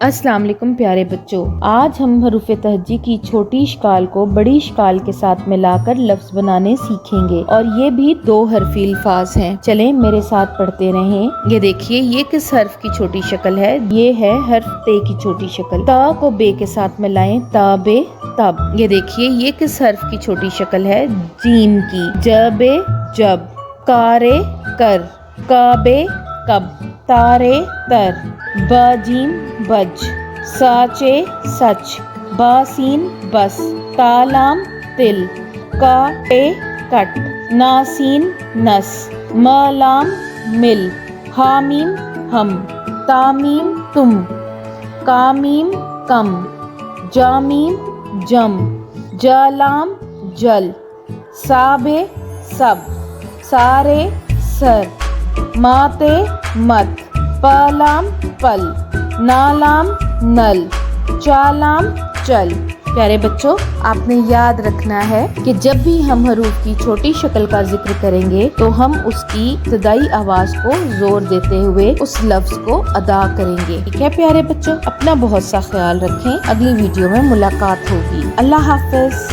अस्सलाम वालेकुम प्यारे बच्चों, आज हम हरूफ तहज्जी की छोटी शकाल को बड़ी शकाल के साथ मिलाकर लफ्ज बनाने सीखेंगे और ये भी 2 हरफी अल्फाज हैं। चलें मेरे साथ पढ़ते रहें। ये देखिए, ये किस हर्फ की छोटी शक्ल है? ये है हर्फ ते की छोटी शक्ल। ता को बे के साथ मिलाएं, ताबे तब। ये देखिए, ये किस हर्फ की छोटी शक्ल है? जीम की। जबे जब, कारे कर, काबे कब, तारे तर, बाजीम बज, साचे सच, बासीन बस, तालाम तिल, काटे कट, नासीन नस, मलाम मिल, हामीम हम, तामीम तुम, कामीम कम, जामीम जम, जलाम जल, साबे सब, सारे सर, माते मत, पलाम पल, नालाम नल, चालाम चल। प्यारे बच्चों, आपने याद रखना है कि जब भी हम हरूफ की छोटी शक्ल का जिक्र करेंगे तो हम उसकी इब्तिदाई आवाज को जोर देते हुए उस लफ्ज को अदा करेंगे। ठीक है प्यारे बच्चों, अपना बहुत सा ख्याल रखें। अगली वीडियो में मुलाकात होगी। अल्लाह हाफिज।